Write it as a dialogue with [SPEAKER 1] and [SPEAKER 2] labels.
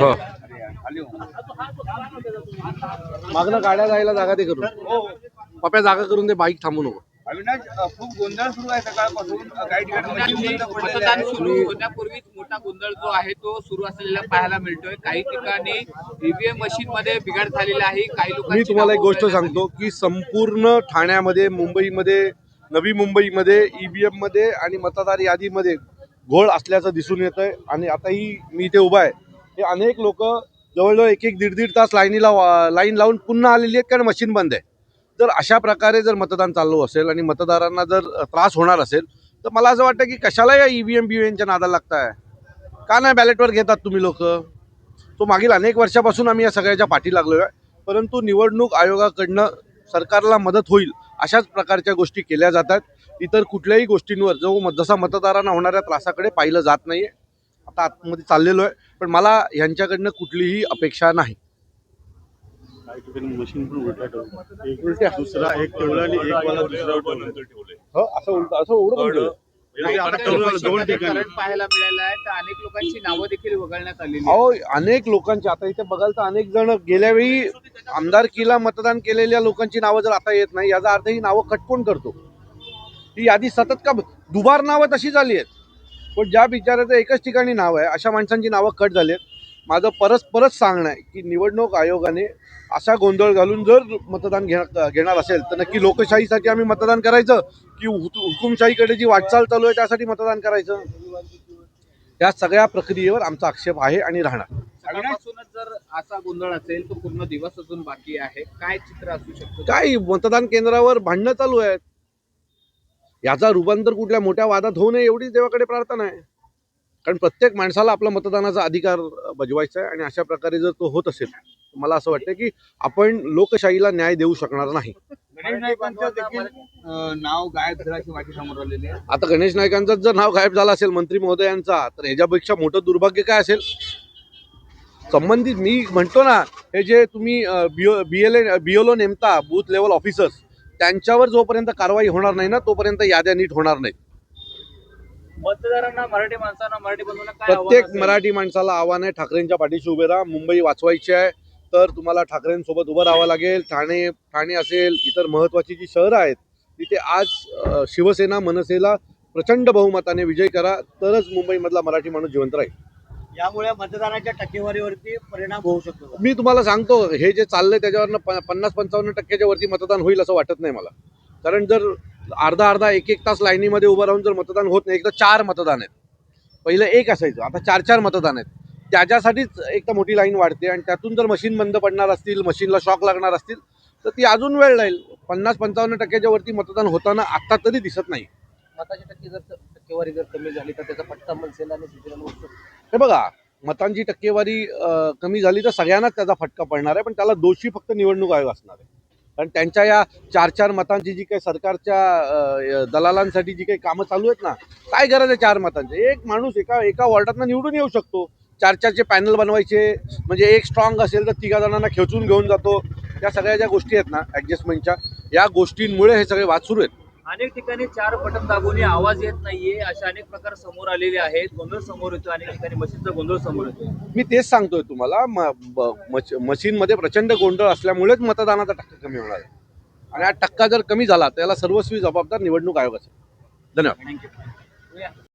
[SPEAKER 1] हो. मागणं गाड्या जायला जागा दे करून पप्या जागा करून दे, बाईक थांबू नको.
[SPEAKER 2] अविनाश, खूप गोंधळ सुरू आहे सकाळपासून. काही ठिकाणी
[SPEAKER 3] मतदान सुरू होण्यापूर्वीच मोठा गोंधळ जो आहे तो सुरू असलेला पाहायला मिळतोय. काही ठिकाणी ईव्हीएम मशीन मध्ये बिघाड झालेला आहे. काही लोक.
[SPEAKER 1] मी तुम्हाला एक गोष्ट सांगतो की संपूर्ण ठाण्यामध्ये, मुंबईमध्ये, नवी मुंबईमध्ये ईव्हीएम मध्ये आणि मतदार यादीमध्ये घोळ असल्याचं दिसून येत आहे. आणि आताही मी इथे उभा आहे, हे अनेक लोक जवळजवळ एक दीड तास लाईन लावून पुन्हा आलेली आहेत कारण मशीन बंद आहे. जर अशा प्रकारे जर मतदान चालू असेल आणि मतदारांना जर त्रास होणार असेल तर मला असं वाटतं की कशाला या ईव्हीएमच्या नादाला लागताय. का नाही बॅलेटवर घेतात तुम्ही लोक. तो मागील अनेक वर्षापासून आम्ही या सगळ्याच्या पाठी लागलो आहे. परंतु निवडणूक आयोगाकडनं सरकारला मदत होईल अशाच प्रकारच्या गोष्टी केल्या जातात. इतर कुठल्याही गोष्टींवर जसा मतदारांना होणाऱ्या त्रासाकडे पाहिलं जात नाही आहे. आता आतमध्ये चाललेलो आहे, पण मला ह्यांच्याकडनं कुठलीही अपेक्षा नाही.
[SPEAKER 4] मशीन पण उलट्या दुसरा एक ठेवला आणि एक वाला दुसरा ठेवले.
[SPEAKER 1] हो, असं उघडं
[SPEAKER 3] दोन ठिकाणी पाहायला मिळालं आहे. तर अनेक लोकांची नावं देखील वगळण्यात आलेली.
[SPEAKER 1] अहो, अनेक लोकांची आता इथे बघाल तर अनेक जण गेल्या वेळी आमदारकीला मतदान केलेल्या लोकांची नावं जर आता येत नाही याचा अर्थ ही नावं कट कोण करतो. ही यादी सतत का दुबार नावं तशी झाली आहेत. पण ज्या बिचाराचं एकच ठिकाणी नाव आहे अशा माणसांची नावं कट झाली आहेत. माझं परत सांगणं आहे की निवडणूक आयोगाने असा गोंधळ घालून जर मतदान घेणार असेल तर नक्की लोकशाहीसाठी आम्ही मतदान करायचं की हुकुमशाहीकडे जी वाटचाल चालू आहे त्यासाठी मतदान करायचं. या सगळ्या प्रक्रियेवर आमचा आक्षेप आहे आणि राहणार.
[SPEAKER 3] सकाळपासूनच जर असा गोंधळ असेल तर पूर्ण दिवस अजून बाकी आहे. काय चित्र असू शकतं?
[SPEAKER 1] काय मतदान केंद्रावर भांडणं चालू आहेत. याचा रूपांतर कुठल्या मोठ्या वादात होऊ नये एवढीच देवाकडे प्रार्थना आहे. कारण प्रत्येक माणसाला आपला मतदानाचा अधिकार बजवायचा आहे आणि अशा प्रकारे जर तो होत असेल तर मला असं वाटतं की आपण लोकशाहीला न्याय देऊ शकणार नाही.
[SPEAKER 2] गणेश नाईकांचं देखील नाव गायब झाल्याची माहिती समोर आलेली आहे.
[SPEAKER 1] आता गणेश नाईकांचं जर नाव गायब झालं असेल मंत्री महोदयांचा तर ह्याच्यापेक्षा मोठं दुर्भाग्य काय असेल. संबंधित मी म्हणतो ना, हे जे तुम्ही BLO नेमता बूथ लेवल ऑफिसर्स त्यांच्यावर जोपर्यंत कारवाई होणार नाही ना तोपर्यंत याद्या नीट होणार नाहीत.
[SPEAKER 3] मतदारांना, मराठी माणसांना, मराठी बंधूंना काय
[SPEAKER 1] प्रत्येक मराठी माणसाला आव्हान आहे, ठाकरेंच्या पाठीशी उभे राहा. मुंबई वाचवायची आहे तर तुम्हाला ठाकरेंसोबत उभं राहावं लागेल. ठाणे असेल, इतर महत्त्वाची जी शहरं आहेत तिथे आज शिवसेना मनसेला प्रचंड बहुमताने विजय करा तरच मुंबईमधला मराठी माणूस जिवंत राहील.
[SPEAKER 5] यामुळे मतदानाच्या टक्केवारीवरती परिणाम होऊ शकतो.
[SPEAKER 1] मी तुम्हाला सांगतो हे जे चाललंय त्याच्यावरनं 50-55% वरती मतदान होईल असं वाटत नाही मला. कारण जर अर्धा एक तास लाईनीमध्ये उभं राहून जर मतदान होत नाही, एक तर 4 मतदान आहेत, पहिलं एक असायचं, आता 4 मतदान आहेत. त्याच्यासाठीच एक तर मोठी लाईन वाढते आणि त्यातून जर मशीन बंद पडणार असतील, मशीनला शॉक लागणार असतील तर ती अजून वेळ लागेल. 50-55% वरती मतदान होताना आत्ता तरी दिसत नाही.
[SPEAKER 5] मताची टक्केवारी जर कमी झाली तर त्याचा फटका मनसेला आणि शिवसेनेला होऊ शकतो.
[SPEAKER 1] हे बघा, मतांची टक्केवारी कमी झाली तर सगळ्यांनाच त्याचा फटका पडणार आहे. पण त्याला दोषी फक्त निवडणूक आयोग असणार आहे. कारण त्यांच्या या 4 मतांची जी काही सरकारच्या दलालांसाठी जी काही कामं चालू आहेत ना, काय गरज आहे 4 मतांची. एक माणूस एका वॉर्डातनं निवडून येऊ शकतो. 4चे पॅनल बनवायचे म्हणजे एक स्ट्रॉंग असेल तर 3 जणांना खेचून घेऊन जातो. या सगळ्या ज्या गोष्टी आहेत ना ॲडजस्टमेंटच्या, या गोष्टींमुळे हे सगळे वाद सुरू आहेत.
[SPEAKER 3] अनेक ठिकाणी 4 बटन दाबून आवाज येत नाहीये, अशा अनेक प्रकार समोर आलेले आहेत. गोंधळ समोर येतो, अनेक ठिकाणी मशीनचा गोंधळ समोर येतो.
[SPEAKER 1] मी तेच सांगतोय तुम्हाला, मशीनमध्ये प्रचंड गोंधळ असल्यामुळेच मतदानाचा टक्का कमी होणार आहे. आणि हा टक्का जर कमी झाला तर याला सर्वस्वी जबाबदार निवडणूक आयोग असेल. धन्यवाद.